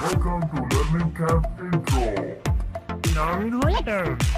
Welcome to Learning Camp Intro.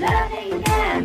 Learning Camp।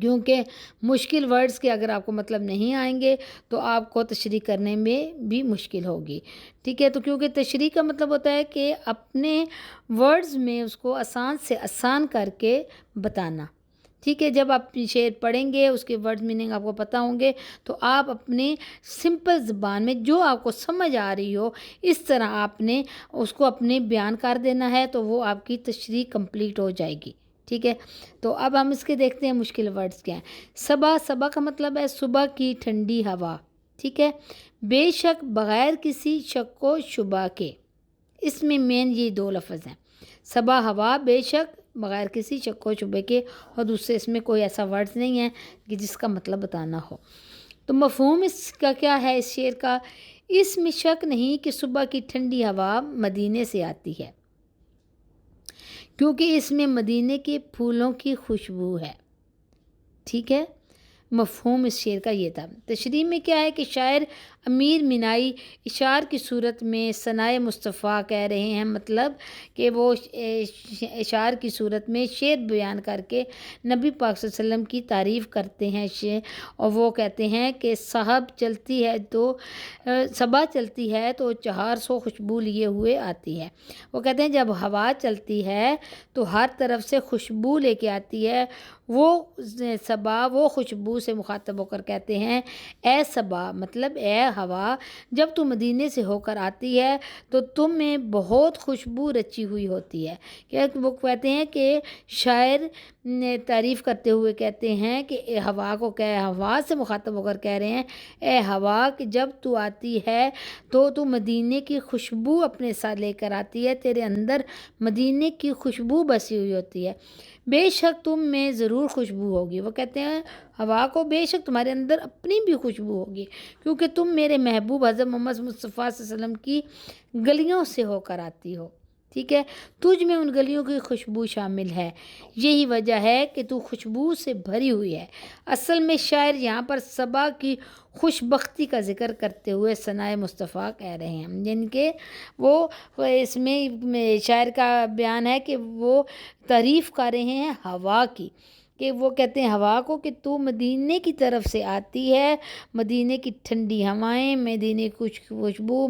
کیونکہ مشکل words کے اگر آپ کو مطلب نہیں آئیں گے تو آپ کو تشریح کرنے میں بھی مشکل ہوگی، ٹھیک ہے۔ تو کیونکہ تشریح کا مطلب ہوتا ہے کہ اپنے ورڈز میں اس کو آسان سے آسان کر کے بتانا، ٹھیک ہے۔ جب آپ شعر پڑھیں گے اس کے ورڈ میننگ آپ کو پتہ ہوں گے تو آپ اپنے سمپل زبان میں جو آپ کو سمجھ آ رہی ہو اس طرح آپ نے اس کو اپنے بیان کر دینا ہے، تو وہ آپ کی تشریح کمپلیٹ ہو جائے گی، ٹھیک ہے۔ تو اب ہم اس کے دیکھتے ہیں مشکل ورڈز کیا ہیں۔ صبا، صبا کا مطلب ہے صبح کی ٹھنڈی ہوا، ٹھیک ہے۔ بے شک، بغیر کسی شک و شبہ کے، اس میں مین یہ دو لفظ ہیں، صبا ہوا، بے شک، بغیر کسی شک و شبے کے، اور دوسرے اس میں کوئی ایسا ورڈز نہیں ہے کہ جس کا مطلب بتانا ہو۔ تو مفہوم اس کا کیا ہے اس شعر کا؟ اس میں شک نہیں کہ صبح کی ٹھنڈی ہوا مدینے سے آتی ہے، کیونکہ اس میں مدینے کے پھولوں کی خوشبو ہے، ٹھیک ہے۔ مفہوم اس شعر کا یہ تھا۔ تشریح میں کیا ہے کہ شاعر امیر مینائی اشعار کی صورت میں ثنائے مصطفیٰ کہہ رہے ہیں، مطلب کہ وہ اشعار کی صورت میں شعر بیان کر کے نبی پاک صلی اللہ علیہ وسلم کی تعریف کرتے ہیں، اور وہ کہتے ہیں کہ صبح چلتی ہے تو 400 خوشبو لیے ہوئے آتی ہے۔ وہ کہتے ہیں جب ہوا چلتی ہے تو ہر طرف سے خوشبو لے کے آتی ہے۔ وہ صبا وہ خوشبو سے مخاطب ہو کر کہتے ہیں اے صبا، مطلب اے ہوا، جب تو مدینے سے ہو کر آتی ہے تو تم میں بہت خوشبو رچی ہوئی ہوتی ہے۔ کہ وہ کہتے ہیں کہ شاعر نے تعریف کرتے ہوئے کہتے ہیں کہ اے ہوا کو ہوا سے مخاطب ہو کر کہہ رہے ہیں اے ہوا کہ جب تو آتی ہے تو مدینے کی خوشبو اپنے ساتھ لے کر آتی ہے، تیرے اندر مدینے کی خوشبو بسی ہوئی ہوتی ہے، بے شک تم میں ضرور خوشبو ہوگی۔ وہ کہتے ہیں ہوا کو بے شک تمہارے اندر اپنی بھی خوشبو ہوگی، کیونکہ تم میرے محبوب حضرت محمد مصطفیٰ صلی اللہ علیہ وسلم کی گلیوں سے ہو کر آتی ہو، ٹھیک ہے۔ تجھ میں ان گلیوں کی خوشبو شامل ہے، یہی وجہ ہے کہ تو خوشبو سے بھری ہوئی ہے۔ اصل میں شاعر یہاں پر صبا کی خوش بختی کا ذکر کرتے ہوئے ثنائے مصطفیٰ کہہ رہے ہیں، یعنی کہ وہ اس میں شاعر کا بیان ہے کہ وہ تعریف کر رہے ہیں ہوا کی، کہ وہ کہتے ہیں ہوا کو کہ تو مدینے کی طرف سے آتی ہے، مدینے کی ٹھنڈی ہوائیں، مدینے کی خوشبو،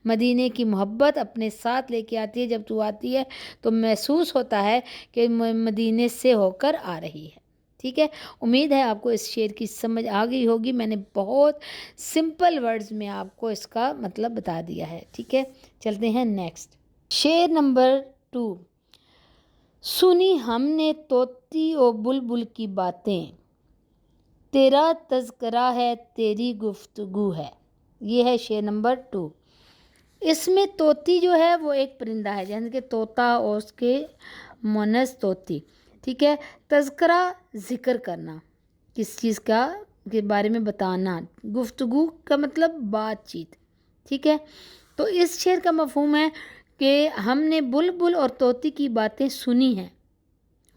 مدینے کی محبت اپنے ساتھ لے کے آتی ہے۔ جب تو آتی ہے تو محسوس ہوتا ہے کہ مدینے سے ہو کر آ رہی ہے، ٹھیک ہے۔ امید ہے آپ کو اس شعر کی سمجھ آ گئی ہوگی، میں نے بہت سمپل ورڈز میں آپ کو اس کا مطلب بتا دیا ہے، ٹھیک ہے۔ چلتے ہیں نیکسٹ شعر نمبر 2۔ سنی ہم نے طوطی و بلبل کی باتیں، تیرا تذکرہ ہے تیری گفتگو ہے، یہ ہے شعر نمبر 2۔ اس میں طوطی جو ہے وہ ایک پرندہ ہے، یعنی کہ طوطا اور اس کے مونس طوطی، ٹھیک ہے۔ تذکرہ ذکر کرنا، کس چیز کا کے بارے میں بتانا، گفتگو کا مطلب بات چیت، ٹھیک ہے۔ تو اس شعر کا مفہوم ہے کہ ہم نے بلبل اور طوطی کی باتیں سنی ہیں،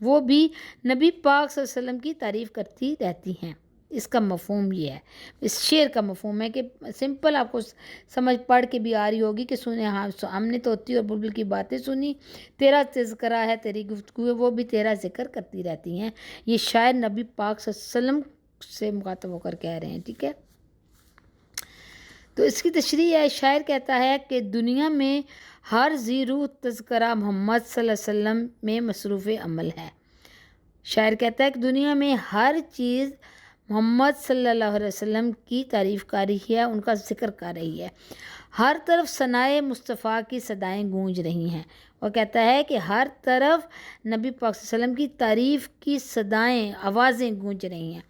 وہ بھی نبی پاک صلی اللہ علیہ وسلم کی تعریف کرتی رہتی ہیں۔ اس کا مفہوم یہ ہے، اس شعر کا مفہوم ہے کہ سمپل آپ کو سمجھ پڑھ کے بھی آ رہی ہوگی کہ سنے ہاں ہم نے طوطی اور بلبل کی باتیں سنی، تیرا تذکرہ ہے تیری گفتگو ہے، وہ بھی تیرا ذکر کرتی رہتی ہیں۔ یہ شاعر نبی پاک صلی اللہ علیہ وسلم سے مخاطب ہو کر کہہ رہے ہیں، ٹھیک ہے۔ تو اس کی تشریح ہے، شاعر کہتا ہے کہ دنیا میں ہر ذی روح تذکرہ محمد صلی اللہ علیہ وسلم میں مصروف عمل ہے۔ شاعر کہتا ہے کہ دنیا میں ہر چیز محمد صلی اللہ علیہ وسلم کی تعریف کر رہی ہے، ان کا ذکر کر رہی ہے، ہر طرف ثنائے مصطفیٰ کی صدائیں گونج رہی ہیں۔ وہ کہتا ہے کہ ہر طرف نبی پاک صلی اللہ علیہ وسلم کی تعریف کی صدائیں، آوازیں گونج رہی ہیں۔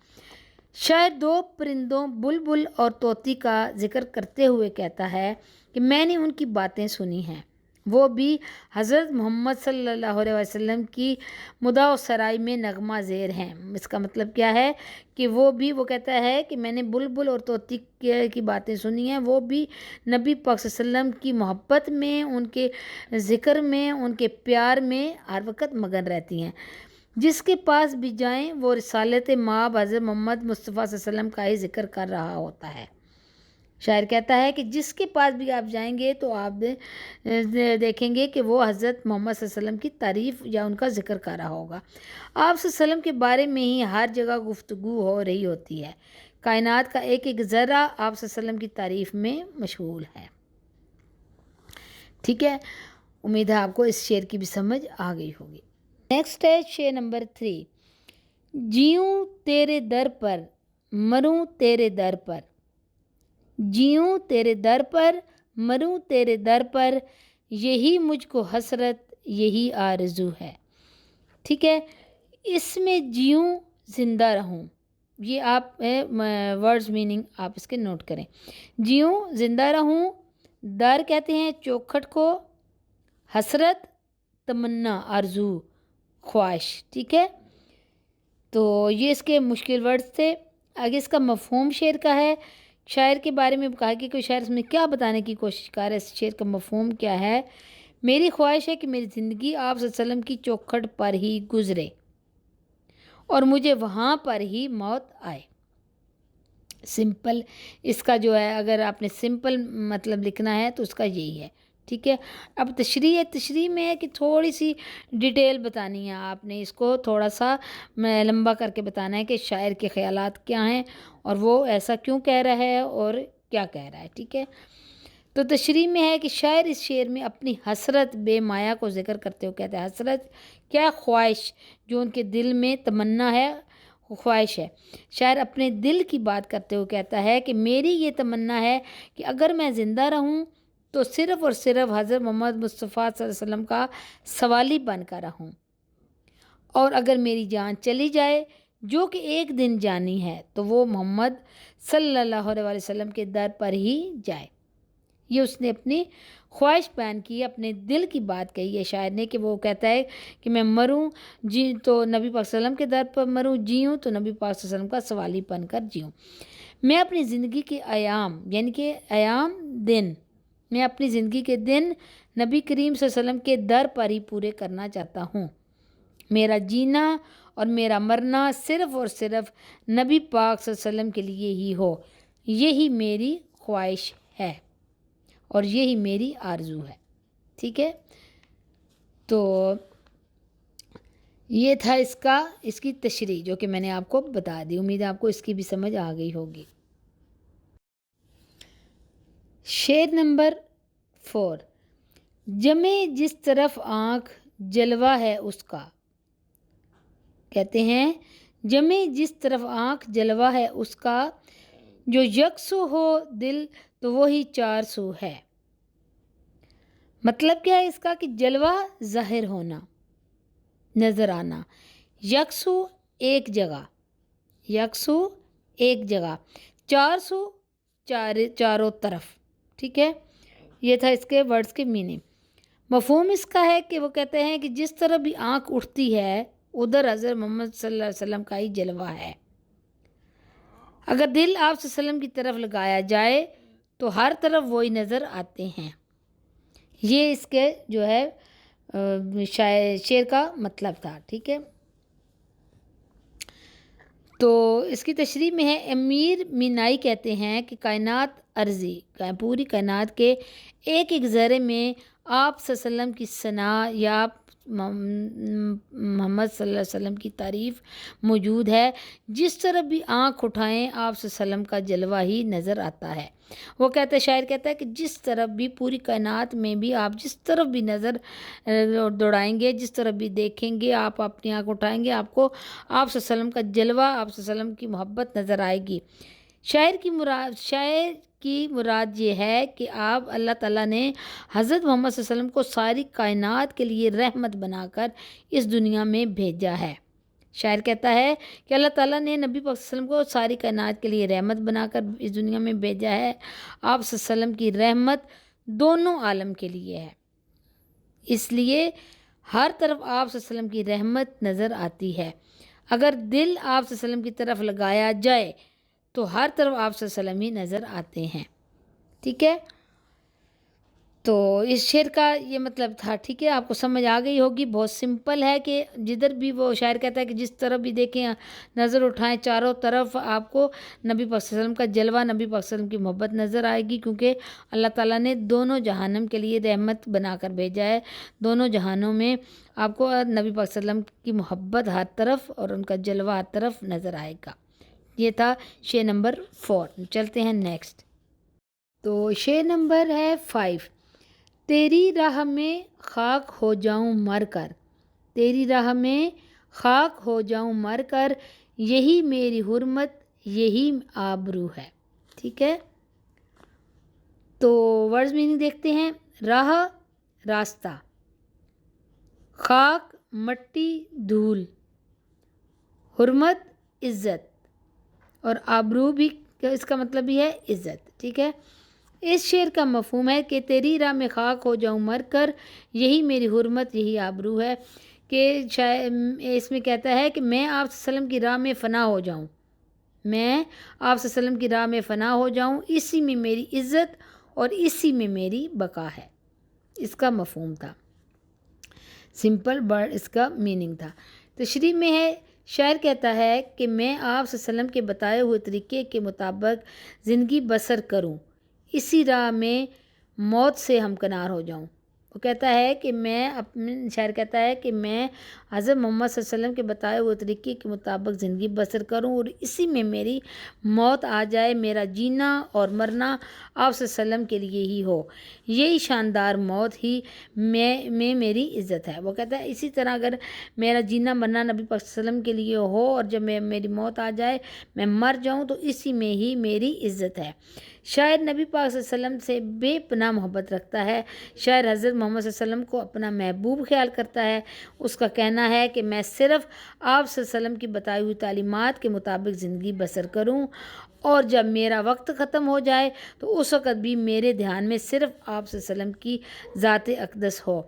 شاعر 2 پرندوں بلبل اور طوطی کا ذکر کرتے ہوئے کہتا ہے کہ میں نے ان کی باتیں سنی ہیں، وہ بھی حضرت محمد صلی اللہ علیہ وسلم کی مداح و سرائی میں نغمہ زیر ہیں۔ اس کا مطلب کیا ہے کہ وہ کہتا ہے کہ میں نے بلبل اور طوطی کی باتیں سنی ہیں، وہ بھی نبی پاک صلی اللہ علیہ وسلم کی محبت میں، ان کے ذکر میں، ان کے پیار میں ہر وقت مگن رہتی ہیں۔ جس کے پاس بھی جائیں وہ رسالت مآب حضرت محمد مصطفیٰ صلی اللہ علیہ وسلم کا ہی ذکر کر رہا ہوتا ہے۔ شاعر کہتا ہے کہ جس کے پاس بھی آپ جائیں گے تو آپ دیکھیں گے کہ وہ حضرت محمد صلی اللہ علیہ وسلم کی تعریف یا ان کا ذکر کر رہا ہوگا۔ آپ صلی اللہ علیہ وسلم کے بارے میں ہی ہر جگہ گفتگو ہو رہی ہوتی ہے۔ کائنات کا ایک ایک ذرہ آپ صلی اللہ علیہ وسلم کی تعریف میں مشغول ہے۔ ٹھیک ہے، امید ہے آپ کو اس شعر کی بھی سمجھ آ گئی ہوگی۔ نیکسٹ ہے شعر نمبر 3۔ جیوں تیرے در پر مروں تیرے در پر، جیوں تیرے در پر مروں تیرے در پر، یہی مجھ کو حسرت یہی آرزو ہے۔ ٹھیک ہے، اس میں جیوں زندہ رہوں، یہ آپ ورڈز میننگ آپ اس کے نوٹ کریں۔ جیوں زندہ رہوں، در کہتے ہیں چوکھٹ کو، حسرت تمنا آرزو خواہش۔ ٹھیک ہے، تو یہ اس کے مشکل ورڈز تھے۔ آگے اس کا مفہوم شعر کا ہے۔ شاعر کے بارے میں کہا کہ کوئی شاعر اس میں کیا بتانے کی کوشش کر رہا ہے، اس شعر کا مفہوم کیا ہے۔ میری خواہش ہے کہ میری زندگی آپ صلی اللہ علیہ وسلم کی چوکھٹ پر ہی گزرے اور مجھے وہاں پر ہی موت آئے۔ سمپل اس کا جو ہے، اگر آپ نے سمپل مطلب لکھنا ہے تو اس کا یہی ہے۔ ٹھیک ہے، اب تشریح ہے، تشریح میں ہے کہ تھوڑی سی ڈیٹیل بتانی ہے، آپ نے اس کو تھوڑا سا لمبا کر کے بتانا ہے کہ شاعر کے خیالات کیا ہیں اور وہ ایسا کیوں کہہ رہا ہے اور کیا کہہ رہا ہے۔ ٹھیک ہے، تو تشریح میں ہے کہ شاعر اس شعر میں اپنی حسرت بے مایا کو ذکر کرتے ہوئے کہتا ہے، حسرت کیا؟ خواہش، جو ان کے دل میں تمنا ہے، خواہش ہے۔ شاعر اپنے دل کی بات کرتے ہوئے کہتا ہے کہ میری یہ تمنا ہے کہ اگر میں زندہ رہوں تو صرف اور صرف حضرت محمد مصطفیٰ صلی اللہ علیہ وسلم کا سوالی بن کر رہوں، اور اگر میری جان چلی جائے جو کہ ایک دن جانی ہے تو وہ محمد صلی اللہ علیہ وسلم کے در پر ہی جائے۔ یہ اس نے اپنی خواہش بیان کی، اپنے دل کی بات کہی ہے شاعر نے، کہ وہ کہتا ہے کہ میں مروں جی تو نبی پاک صلی اللہ علیہ وسلم کے در پر مروں، جیوں تو نبی پاک صلی اللہ علیہ وسلم کا سوالی بن کر جیوں۔ میں اپنی زندگی کے ایام، یعنی کہ ایام دن، میں اپنی زندگی کے دن نبی کریم صلی اللہ علیہ وسلم کے در پر ہی پورے کرنا چاہتا ہوں۔ میرا جینا اور میرا مرنا صرف اور صرف نبی پاک صلی اللہ علیہ وسلم کے لیے ہی ہو، یہی میری خواہش ہے اور یہی میری آرزو ہے۔ ٹھیک ہے، تو یہ تھا اس کی تشریح جو کہ میں نے آپ کو بتا دی۔ امید ہے آپ کو اس کی بھی سمجھ آ گئی ہوگی۔ شعر نمبر 4۔ جمے جس طرف آنکھ جلوہ ہے اس کا، کہتے ہیں جمے جس طرف آنکھ جلوہ ہے اس کا، جو یکسو ہو دل تو وہی چار سو ہے۔ مطلب کیا ہے اس کا؟ کہ جلوہ ظاہر ہونا، نظر آنا، یکسو ایک جگہ، یکسو ایک جگہ، چار سو چاروں طرف۔ ٹھیک ہے، یہ تھا اس کے ورڈز کے میننگ۔ مفہوم اس کا ہے کہ وہ کہتے ہیں کہ جس طرح بھی آنکھ اٹھتی ہے ادھر حضرت محمد صلی اللہ علیہ وسلم کا ہی جلوہ ہے۔ اگر دل آپ صلی اللہ علیہ وسلم کی طرف لگایا جائے تو ہر طرف وہی نظر آتے ہیں۔ یہ اس کے جو ہے شعر کا مطلب تھا۔ ٹھیک ہے، تو اس کی تشریح میں ہے، امیر مینائی کہتے ہیں کہ کائنات عرضی، پوری کائنات کے ایک ایک ذرے میں آپ صلی اللہ علیہ وسلم کی ثنا یا محمد صلی اللہ علیہ وسلم کی تعریف موجود ہے۔ جس طرف بھی آنکھ اٹھائیں آپ صلی اللہ علیہ وسلم کا جلوہ ہی نظر آتا ہے۔ وہ کہتا ہے، شاعر کہتا ہے کہ جس طرف بھی، پوری کائنات میں بھی آپ جس طرف بھی نظر دوڑائیں گے، جس طرف بھی دیکھیں گے، آپ اپنی آنکھ اٹھائیں گے، آپ کو آپ صلی اللہ علیہ وسلم کا جلوہ، آپ صلی اللہ علیہ وسلم کی محبت نظر آئے گی۔ شاعر کی مراد یہ ہے کہ آپ اللہ تعالیٰ نے حضرت محمد صلی اللہ علیہ وسلم کو ساری کائنات کے لیے رحمت بنا کر اس دنیا میں بھیجا ہے۔ شاعر کہتا ہے کہ اللہ تعالیٰ نے نبی پاک صلی اللہ علیہ وسلم کو ساری کائنات کے لیے رحمت بنا کر اس دنیا میں بھیجا ہے۔ آپ صلی اللہ علیہ وسلم کی رحمت دونوں عالم کے لیے ہے، اس لیے ہر طرف آپ صلی اللہ علیہ وسلم کی رحمت نظر آتی ہے۔ اگر دل آپ صلی اللہ علیہ وسلم کی طرف لگایا جائے تو ہر طرف آپ صلی اللہ علیہ وسلم ہی نظر آتے ہیں۔ ٹھیک ہے، تو اس شعر کا یہ مطلب تھا، ٹھیک ہے، آپ کو سمجھ آ گئی ہوگی. بہت سمپل ہے کہ جدھر بھی وہ شاعر کہتا ہے کہ جس طرف بھی دیکھیں نظر اٹھائیں چاروں طرف آپ کو نبی پاک صلی اللہ علیہ وسلم کا جلوہ، نبی پاک صلی اللہ علیہ وسلم کی محبت نظر آئے گی، کیونکہ اللہ تعالیٰ نے دونوں جہانم کے لیے رحمت بنا کر بھیجا ہے. دونوں جہانوں میں آپ کو نبی پاک صلی اللہ علیہ وسلم کی محبت ہر طرف اور ان کا جلوہ ہر طرف نظر آئے گا. یہ تھا شعر نمبر 4. چلتے ہیں نیکسٹ. تو شعر نمبر ہے 5. تیری راہ میں خاک ہو جاؤں مر کر، تیری راہ میں خاک ہو جاؤں مر کر، یہی میری حرمت یہی آبرو ہے. ٹھیک ہے، تو ورڈز میننگ دیکھتے ہیں. راہ راستہ، خاک مٹی دھول، حرمت عزت، اور آبرو بھی اس کا مطلب بھی ہے عزت. ٹھیک ہے، اس شعر کا مفہوم ہے کہ تیری راہ میں خاک ہو جاؤں مر کر، یہی میری حرمت یہی آبرو ہے. کہ اس میں کہتا ہے کہ میں آپ صلی اللہ علیہ وسلم کی راہ میں فنا ہو جاؤں، میں آپ صلی اللہ علیہ وسلم کی راہ میں فنا ہو جاؤں، اسی میں میری عزت اور اسی میں میری بقا ہے. اس کا مفہوم تھا، سمپل برڈ اس کا میننگ تھا. تشریح میں ہے، شاعر کہتا ہے کہ میں آپ صلی اللہ علیہ وسلم کے بتائے ہوئے طریقے کے مطابق زندگی بسر کروں، اسی راہ میں موت سے ہمکنار ہو جاؤں. وہ کہتا ہے کہ شاعر کہتا ہے کہ میں حضرت محمد صلی اللہ علیہ وسلم کے بتائے ہوئے طریقے کے مطابق زندگی بسر کروں اور اسی میں میری موت آ جائے، میرا جینا اور مرنا آپ صلی اللہ علیہ وسلم کے لیے ہی ہو، یہی شاندار موت ہی میں میری عزت ہے. وہ کہتا ہے اسی طرح اگر میرا جینا مرنا نبی پاک صلی اللہ علیہ وسلم کے لیے ہو اور جب میری موت آ جائے میں مر جاؤں تو اسی میں ہی میری عزت ہے. شاعر نبی پاک صلی اللہ علیہ وسلم سے بے پناہ محبت رکھتا ہے. شاعر حضرت محمد صلی اللہ علیہ وسلم کو اپنا محبوب خیال کرتا ہے. اس کا کہنا ہے کہ میں صرف آپ صلی اللہ علیہ وسلم کی بتائی ہوئی تعلیمات کے مطابق زندگی بسر کروں اور جب میرا وقت ختم ہو جائے تو اس وقت بھی میرے دھیان میں صرف آپ صلی اللہ علیہ وسلم کی ذات اقدس ہو.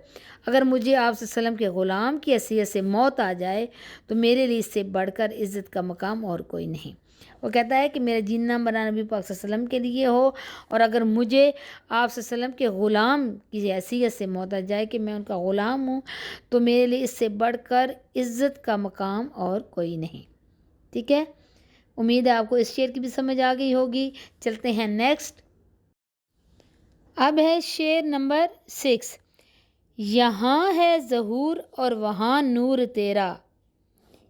اگر مجھے آپ صلی اللہ علیہ وسلم کے غلام کی حیثیت سے موت آ جائے تو میرے لیے اس سے بڑھ کر عزت کا مقام اور کوئی نہیں. وہ کہتا ہے کہ میرا جینا مرنا نبی پاک صلی اللہ علیہ وسلم کے لیے ہو اور اگر مجھے آپ صلی اللہ علیہ وسلم کے غلام کی حیثیت سے موت آ جائے کہ میں ان کا غلام ہوں تو میرے لیے اس سے بڑھ کر عزت کا مقام اور کوئی نہیں. ٹھیک ہے، امید ہے آپ کو اس شعر کی بھی سمجھ آ گئی ہوگی. چلتے ہیں نیکسٹ. اب ہے شعر نمبر 6. یہاں ہے ظہور اور وہاں نور تیرا،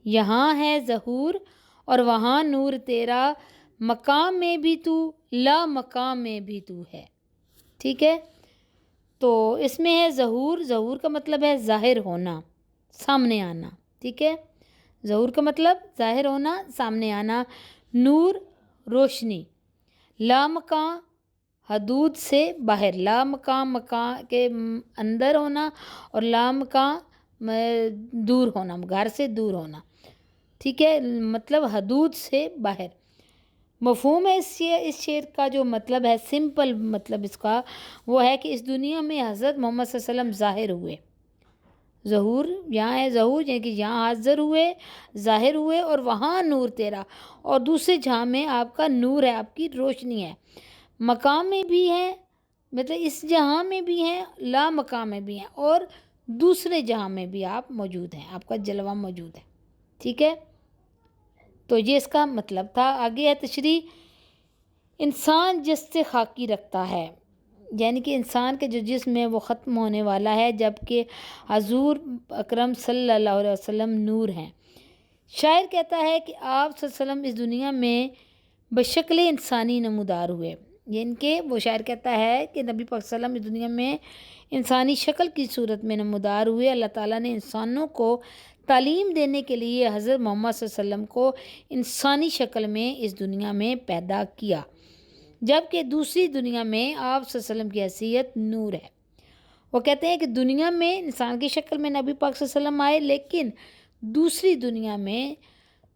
یہاں ہے ظہور اور وہاں نور تیرا، مقام میں بھی تو لا مقام میں بھی تو ہے. ٹھیک ہے، تو اس میں ہے ظہور. ظہور کا مطلب ہے ظاہر ہونا، سامنے آنا. ٹھیک ہے، ظہور کا مطلب ظاہر ہونا، سامنے آنا. نور روشنی، لا مقام حدود سے باہر، لا مقام مکان کے اندر ہونا اور لا مقام دور ہونا، گھر سے دور ہونا. ٹھیک ہے، مطلب حدود سے باہر. مفہوم ہے اس شعر کا جو مطلب ہے، سمپل مطلب اس کا وہ ہے کہ اس دنیا میں حضرت محمد صلی اللہ علیہ وسلم ظاہر ہوئے. ظہور یہاں ہے، ظہور یعنی کہ یہاں حاضر ہوئے، ظاہر ہوئے، اور وہاں نور تیرا، اور دوسرے جہاں میں آپ کا نور ہے، آپ کی روشنی ہے. مقام میں بھی ہے، مطلب اس جہاں میں بھی ہیں، لا مقام میں بھی ہیں، اور دوسرے جہاں میں بھی آپ موجود ہیں، آپ کا جلوہ موجود ہے. ٹھیک ہے، تو یہ اس کا مطلب تھا. آگے ہے تشریح. انسان جسد خاکی رکھتا ہے، یعنی کہ انسان کے جو جسم ہے وہ ختم ہونے والا ہے، جبکہ حضور اکرم صلی اللہ علیہ وسلم نور ہیں. شاعر کہتا ہے کہ آپ صلی اللہ علیہ وسلم اس دنیا میں بشکل انسانی نمودار ہوئے، یعنی کہ وہ شاعر کہتا ہے کہ نبی پاک صلی اللہ علیہ وسلم اس دنیا میں انسانی شکل کی صورت میں نمودار ہوئے. اللہ تعالیٰ نے انسانوں کو تعلیم دینے کے لیے حضرت محمد صلی اللہ علیہ وسلم کو انسانی شکل میں اس دنیا میں پیدا کیا، جبکہ دوسری دنیا میں آپ صلی اللہ علیہ وسلم کی حیثیت نور ہے. وہ کہتے ہیں کہ دنیا میں انسان کی شکل میں نبی پاک صلی اللہ علیہ وسلم آئے، لیکن دوسری دنیا میں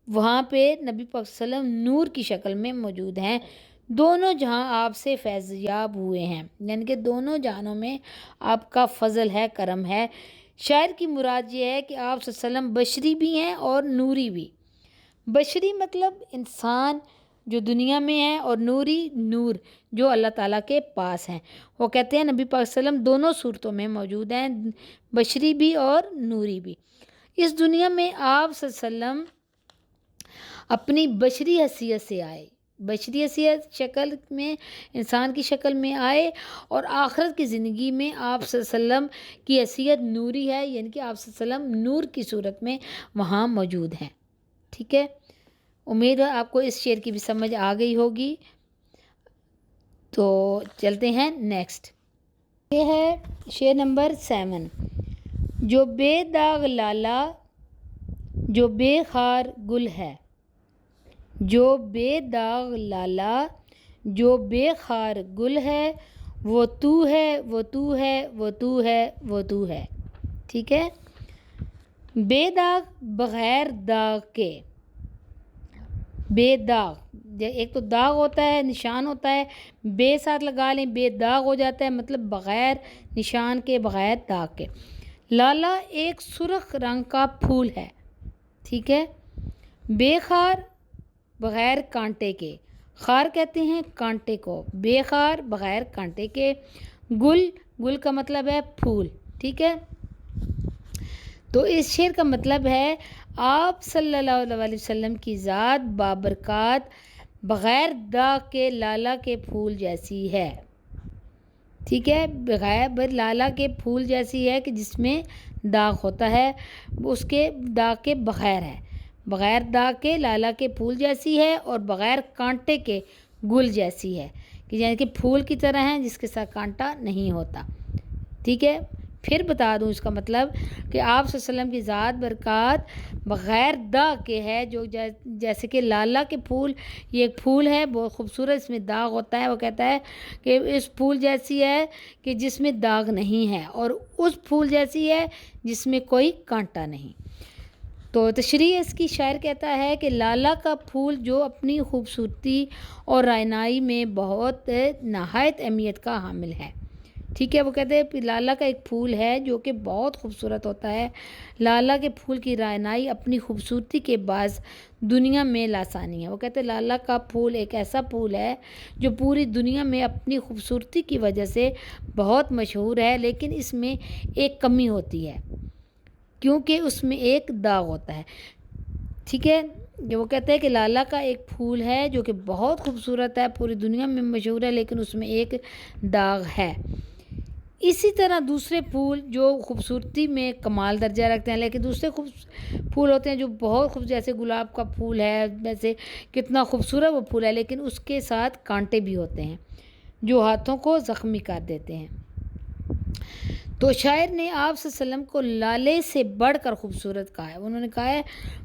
وہاں پہ نبی پاک صلی اللہ علیہ وسلم نور کی شکل میں موجود ہیں. دونوں جہاں آپ سے فیض یاب ہوئے ہیں، یعنی کہ دونوں جہانوں میں آپ کا فضل ہے، کرم ہے. شاعر کی مراد یہ ہے کہ آپ صلی اللہ علیہ وسلم بشری بھی ہیں اور نوری بھی. بشری مطلب انسان جو دنیا میں ہیں، اور نوری نور جو اللہ تعالیٰ کے پاس ہیں۔ وہ کہتے ہیں نبی پاک صلی اللہ علیہ وسلم دونوں صورتوں میں موجود ہیں، بشری بھی اور نوری بھی۔ اس دنیا میں آپ صلی اللہ علیہ وسلم اپنی بشری حیثیت سے آئے، بشری حیثیت شکل میں، انسان کی شکل میں آئے، اور آخرت کی زندگی میں آپ صلی اللہ علیہ وسلم کی حیثیت نوری ہے، یعنی کہ آپ صلی اللہ علیہ وسلم نور کی صورت میں وہاں موجود ہیں۔ ٹھیک ہے، امید ہے آپ کو اس شعر کی بھی سمجھ آ گئی ہوگی۔ تو چلتے ہیں نیکسٹ۔ یہ ہے شعر نمبر 7۔ جو بے داغ لالا جو بے خار گل ہے، جو بے داغ لالا جو بے خار گل ہے، وہ تو ہے وہ تو ہے وہ تو ہے وہ تو ہے۔ ٹھیک ہے، بے داغ بغیر داغ کے، بے داغ، ایک تو داغ ہوتا ہے، نشان ہوتا ہے، بے ساتھ لگا لیں، بے داغ ہو جاتا ہے، مطلب بغیر نشان کے، بغیر داغ کے۔ لالا ایک سرخ رنگ کا پھول ہے، ٹھیک ہے، بے خار بغیر کانٹے کے، خار کہتے ہیں کانٹے کو، بے خار بغیر کانٹے کے، گل، گل کا مطلب ہے پھول، ٹھیک ہے۔ تو اس شعر کا مطلب ہے آپ صلی اللہ علیہ وسلم کی ذات بابرکات بغیر داغ کے لالا کے پھول جیسی ہے، ٹھیک ہے، بغیر لالا کے پھول جیسی ہے کہ جس میں داغ ہوتا ہے، اس کے داغ کے بغیر ہے، بغیر داغ کے لالا کے پھول جیسی ہے، اور بغیر کانٹے کے گل جیسی ہے، کہ یعنی کہ پھول کی طرح ہیں جس کے ساتھ کانٹا نہیں ہوتا، ٹھیک ہے۔ پھر بتا دوں اس کا مطلب کہ آپ صلی اللہ علیہ وسلم کی ذات برکات بغیر داغ کے ہے، جو جیسے کہ لالا کے پھول، یہ ایک پھول ہے بہت خوبصورت، اس میں داغ ہوتا ہے، وہ کہتا ہے کہ اس پھول جیسی ہے کہ جس میں داغ نہیں ہے، اور اس پھول جیسی ہے جس میں کوئی کانٹا نہیں۔ تو تشریح اس کی شاعر کہتا ہے کہ لالا کا پھول جو اپنی خوبصورتی اور رعنائی میں بہت نہایت اہمیت کا حامل ہے، ٹھیک ہے، وہ کہتے ہیں لالا کا ایک پھول ہے جو کہ بہت خوبصورت ہوتا ہے، لالا کے پھول کی رعنائی اپنی خوبصورتی کے باعث دنیا میں لاسانی ہے۔ وہ کہتے ہیں لالا کا پھول ایک ایسا پھول ہے جو پوری دنیا میں اپنی خوبصورتی کی وجہ سے بہت مشہور ہے، لیکن اس میں ایک کمی ہوتی ہے کیونکہ اس میں ایک داغ ہوتا ہے، ٹھیک ہے۔ وہ کہتے ہیں کہ لالا کا ایک پھول ہے جو کہ بہت خوبصورت ہے، پوری دنیا میں مشہور ہے، لیکن اس میں ایک داغ ہے۔ اسی طرح دوسرے پھول جو خوبصورتی میں کمال درجہ رکھتے ہیں، لیکن دوسرے پھول ہوتے ہیں جو بہت خوبصورت، جیسے گلاب کا پھول ہے، ویسے کتنا خوبصورت وہ پھول ہے، لیکن اس کے ساتھ کانٹے بھی ہوتے ہیں جو ہاتھوں کو زخمی کر دیتے ہیں۔ تو شاعر نے آپ صلی اللہ علیہ وسلم کو لالے سے بڑھ کر خوبصورت کہا ہے، انہوں نے کہا ہے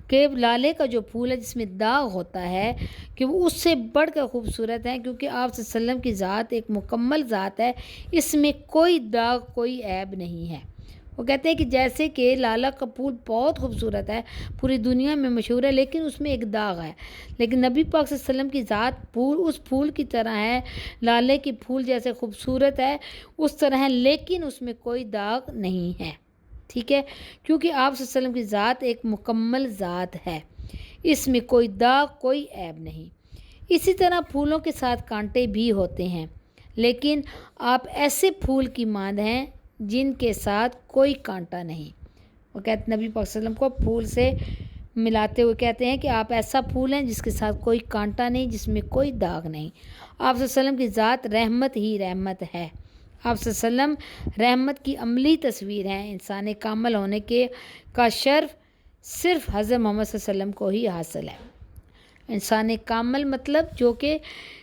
کہ لالے کا جو پھول ہے جس میں داغ ہوتا ہے کہ وہ اس سے بڑھ کر خوبصورت ہے، کیونکہ آپ صلی اللہ علیہ وسلم کی ذات ایک مکمل ذات ہے، اس میں کوئی داغ کوئی عیب نہیں ہے۔ وہ کہتے ہیں کہ جیسے کہ لالا کا پھول بہت خوبصورت ہے، پوری دنیا میں مشہور ہے، لیکن اس میں ایک داغ ہے، لیکن نبی پاک صلی اللہ علیہ وسلم کی ذات اس پھول کی طرح ہے، لالے کی پھول جیسے خوبصورت ہے اس طرح ہے، لیکن اس میں کوئی داغ نہیں ہے، ٹھیک ہے، کیونکہ آپ صلی اللہ علیہ وسلم کی ذات ایک مکمل ذات ہے، اس میں کوئی داغ کوئی عیب نہیں۔ اسی طرح پھولوں کے ساتھ کانٹے بھی ہوتے ہیں، لیکن آپ ایسے پھول کی مانند ہیں جن کے ساتھ کوئی کانٹا نہیں۔ وہ کہتے نبی پاک صلی اللہ علیہ وسلم کو پھول سے ملاتے ہوئے کہتے ہیں کہ آپ ایسا پھول ہیں جس کے ساتھ کوئی کانٹا نہیں، جس میں کوئی داغ نہیں۔ آپ صلی اللہ علیہ وسلم کی ذات رحمت ہی رحمت ہے، آپ صلی اللہ علیہ وسلم رحمت کی عملی تصویر ہیں، انسان کامل ہونے کا شرف صرف حضرت محمد صلی اللہ علیہ وسلم کو ہی حاصل ہے۔ انسان کامل مطلب جو کہ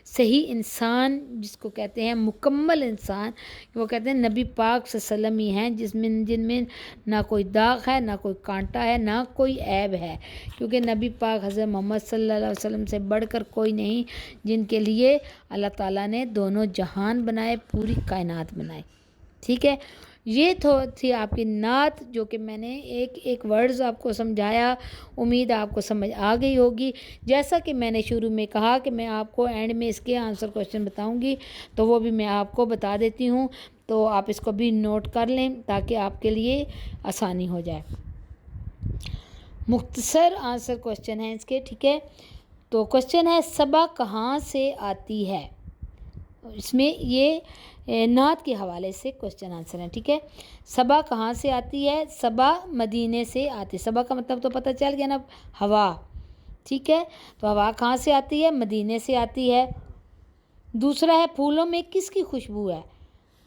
صحیح انسان جس کو کہتے ہیں مکمل انسان، وہ کہتے ہیں نبی پاک صلی اللہ علیہ وسلم ہی ہیں جن میں نہ کوئی داغ ہے، نہ کوئی کانٹا ہے، نہ کوئی عیب ہے، کیونکہ نبی پاک حضرت محمد صلی اللہ علیہ وسلم سے بڑھ کر کوئی نہیں، جن کے لیے اللہ تعالیٰ نے دونوں جہان بنائے، پوری کائنات بنائے، ٹھیک ہے۔ یہ تھی آپ کی نعت، جو کہ میں نے ایک ورڈز آپ کو سمجھایا، امید آپ کو سمجھ آ گئی ہوگی۔ جیسا کہ میں نے شروع میں کہا کہ میں آپ کو اینڈ میں اس کے آنسر کوشچن بتاؤں گی، تو وہ بھی میں آپ کو بتا دیتی ہوں، تو آپ اس کو بھی نوٹ کر لیں تاکہ آپ کے لیے آسانی ہو جائے۔ مختصر آنسر کوشچن ہیں اس کے، ٹھیک ہے۔ تو کوشچن ہے صبا کہاں سے آتی ہے. اس میں یہ نعت کے حوالے سے کوشچن آنسر ہے. ٹھیک ہے, صبا کہاں سے آتی ہے؟ صبا مدینے سے آتی. صبا کا مطلب تو پتہ چل گیا نا, ہوا. ٹھیک ہے, تو ہوا کہاں سے آتی ہے؟ مدینے سے آتی ہے. دوسرا ہے پھولوں میں کس کی خوشبو ہے؟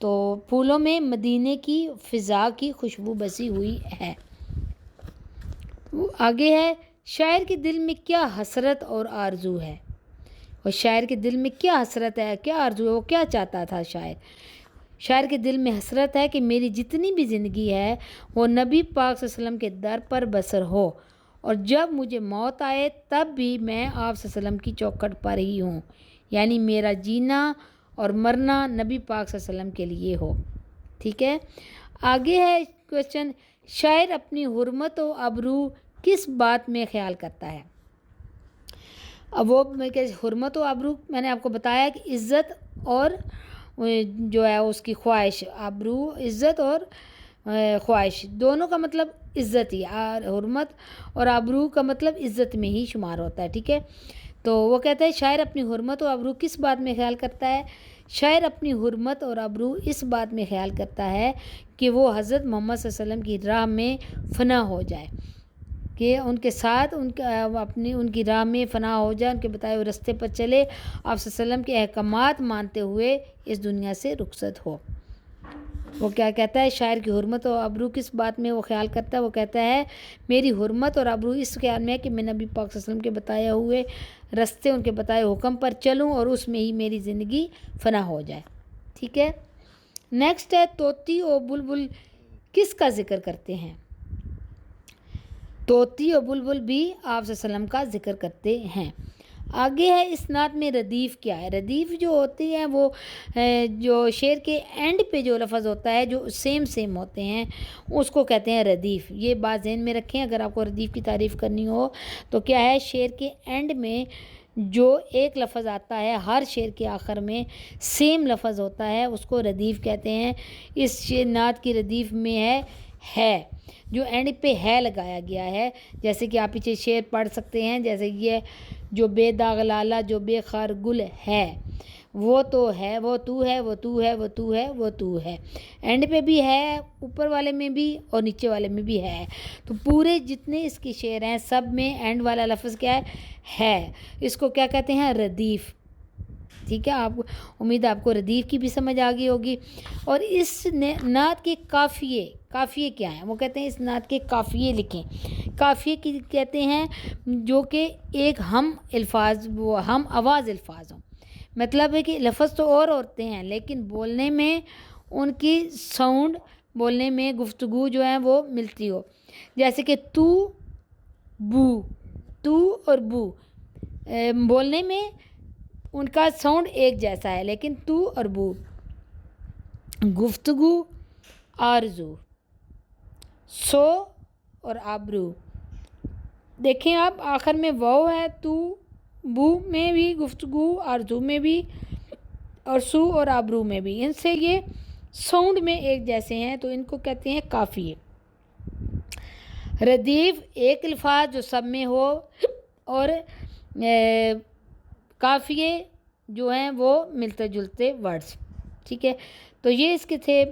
تو پھولوں میں مدینے کی فضا کی خوشبو بسی ہوئی ہے. آگے ہے شاعر کے دل میں کیا حسرت اور آرزو ہے؟ اور شاعر کے دل میں کیا حسرت ہے, کیا آرزو ہے, وہ کیا چاہتا تھا شاعر؟ شاعر کے دل میں حسرت ہے کہ میری جتنی بھی زندگی ہے وہ نبی پاک صلی اللہ علیہ وسلم کے در پر بسر ہو, اور جب مجھے موت آئے تب بھی میں آپ صلی اللہ علیہ وسلم کی چوکھٹ پر ہی ہوں, یعنی میرا جینا اور مرنا نبی پاک صلی اللہ علیہ وسلم کے لیے ہو. ٹھیک ہے, آگے ہے کوشچن شاعر اپنی حرمت و ابرو کس بات میں خیال کرتا ہے؟ اب وہ حرمت و ابرو میں نے آپ کو بتایا کہ عزت اور جو ہے اس کی خواہش. ابرو عزت اور خواہش دونوں کا مطلب عزت ہی, حرمت اور ابرو کا مطلب عزت میں ہی شمار ہوتا ہے. ٹھیک ہے, تو وہ کہتا ہے شاعر اپنی حرمت و ابرو کس بات میں خیال کرتا ہے؟ شاعر اپنی حرمت اور ابرو اس بات میں خیال کرتا ہے کہ وہ حضرت محمد صلی اللہ علیہ وسلم کی راہ میں فنا ہو جائے, کہ ان کے ساتھ ان کی راہ میں فنا ہو جائے, ان کے بتائے ہوئے رستے پر چلے, آپ صلی اللہ علیہ وسلم کے احکامات مانتے ہوئے اس دنیا سے رخصت ہو. وہ کیا کہتا ہے؟ شاعر کی حرمت اور ابرو کس بات میں وہ خیال کرتا ہے؟ وہ کہتا ہے میری حرمت اور ابرو اس خیال میں ہے کہ میں نبی پاک صلی اللہ علیہ وسلم کے بتائے ہوئے رستے, ان کے بتائے حکم پر چلوں اور اس میں ہی میری زندگی فنا ہو جائے. ٹھیک ہے, نیکسٹ ہے طوطی اور بلبل کس کا ذکر کرتے ہیں؟ طوطی اور بلبل بھی آپ صلی اللہ علیہ وسلم کا ذکر کرتے ہیں. آگے ہے اس نعت میں ردیف کیا ہے؟ ردیف جو ہوتی ہے وہ جو شعر کے اینڈ پہ جو لفظ ہوتا ہے جو سیم ہوتے ہیں اس کو کہتے ہیں ردیف. یہ بات ذہن میں رکھیں اگر آپ کو ردیف کی تعریف کرنی ہو تو کیا ہے, شعر کے اینڈ میں جو ایک لفظ آتا ہے ہر شعر کے آخر میں سیم لفظ ہوتا ہے اس کو ردیف کہتے ہیں. اس نعت کی ردیف میں ہے جو اینڈ پہ ہے لگایا گیا ہے, جیسے کہ آپ پیچھے شعر پڑھ سکتے ہیں, جیسے یہ جو بے داغ لالا جو بے خار گل ہے وہ تو ہے, وہ تو ہے, وہ تو ہے, وہ تو ہے, وہ تو ہے. اینڈ پہ بھی ہے, اوپر والے میں بھی اور نیچے والے میں بھی ہے. تو پورے جتنے اس کے شعر ہیں سب میں اینڈ والا لفظ کیا ہے؟ اس کو کیا کہتے ہیں؟ ردیف. ٹھیک ہے, آپ امید ہے آپ کو ردیف کی بھی سمجھ آ گئی ہوگی. اور اس نعت کے قافیے کیا ہیں؟ وہ کہتے ہیں اس نعت کے قافیے لکھیں. قافیے کی کہتے ہیں جو کہ ایک ہم آواز الفاظ ہوں. مطلب ہے کہ لفظ تو اور ہوتے ہیں لیکن بولنے میں ان کی ساؤنڈ, بولنے میں گفتگو جو ہے وہ ملتی ہو. جیسے کہ تو اور بو بولنے میں ان کا ساؤنڈ ایک جیسا ہے, لیکن تو اور بو, گفتگو, آرزو, سو اور آبرو. دیکھیں آپ آخر میں واو ہے, تو بو میں بھی گفتگو, آرزو میں بھی اور سو اور آبرو میں بھی, ان سے یہ ساؤنڈ میں ایک جیسے ہیں تو ان کو کہتے ہیں قافیے. ردیف ایک الفاظ جو سب میں ہو اور قافیے جو ہیں وہ ملتے جلتے ورڈز. ٹھیک ہے, تو یہ اس کے تھے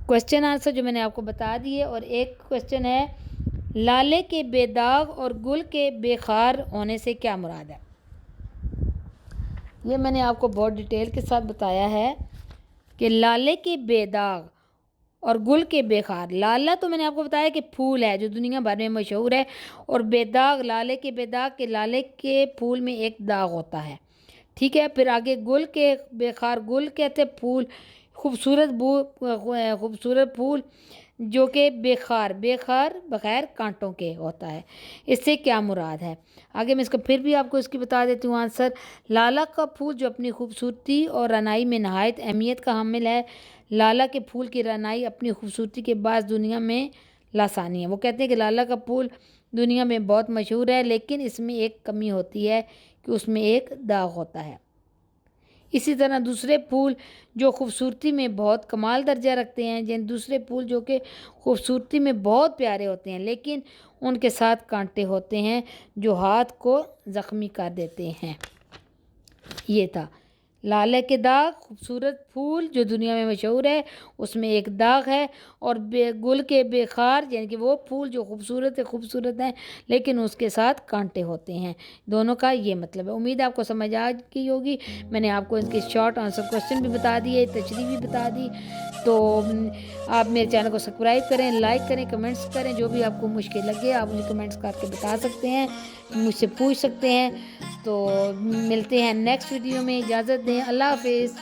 کوشچن آنسر جو میں نے آپ کو بتا دیے. اور ایک کوشچن ہے لالے کے بے داغ اور گل کے بے خار ہونے سے کیا مراد ہے؟ یہ میں نے آپ کو بہت ڈیٹیل کے ساتھ بتایا ہے کہ لالے کے بے داغ اور گل کے بے خار. لالا تو میں نے آپ کو بتایا کہ پھول ہے جو دنیا بھر میں مشہور ہے, اور بے داغ لالے کے بے داغ کہ لالے کے پھول میں ایک داغ ہوتا ہے. ٹھیک ہے, پھر آگے گل کے بے خار, گل کہتے پھول, خوبصورت پھول جو کہ بے خار بغیر کانٹوں کے ہوتا ہے. اس سے کیا مراد ہے؟ آگے میں اس کو پھر بھی آپ کو اس کی بتا دیتی ہوں آنسر. لالا کا پھول جو اپنی خوبصورتی اور رعنائی میں نہایت اہمیت کا حامل ہے. لالا کے پھول کی رعنائی اپنی خوبصورتی کے باعث دنیا میں لاسانی ہے. وہ کہتے ہیں کہ لالا کا پھول دنیا میں بہت مشہور ہے لیکن اس میں ایک کمی ہوتی ہے کہ اس میں ایک داغ ہوتا ہے. اسی طرح دوسرے پھول جو خوبصورتی میں بہت کمال درجہ رکھتے ہیں، جن دوسرے پھول جو کہ خوبصورتی میں بہت پیارے ہوتے ہیں لیکن ان کے ساتھ کانٹے ہوتے ہیں جو ہاتھ کو زخمی کر دیتے ہیں۔ یہ تھا لالے کے داغ، خوبصورت پھول جو دنیا میں مشہور ہے اس میں ایک داغ ہے، اور گل کے بے خار یعنی کہ وہ پھول جو خوبصورت ہیں لیکن اس کے ساتھ کانٹے ہوتے ہیں، دونوں کا یہ مطلب ہے۔ امید آپ کو سمجھ آ گئی ہوگی، میں نے آپ کو ان کے شارٹ آنسر کوسچن بھی بتا دیے، تشریح بھی بتا دی۔ تو آپ میرے چینل کو سبسکرائب کریں، لائک کریں، کمنٹس کریں، جو بھی آپ کو مشکل لگے آپ مجھے کمنٹس کر کے بتا سکتے ہیں، مجھ سے پوچھ سکتے ہیں۔ تو ملتے ہیں نیکسٹ ویڈیو میں، اجازت دیں، اللہ حافظ۔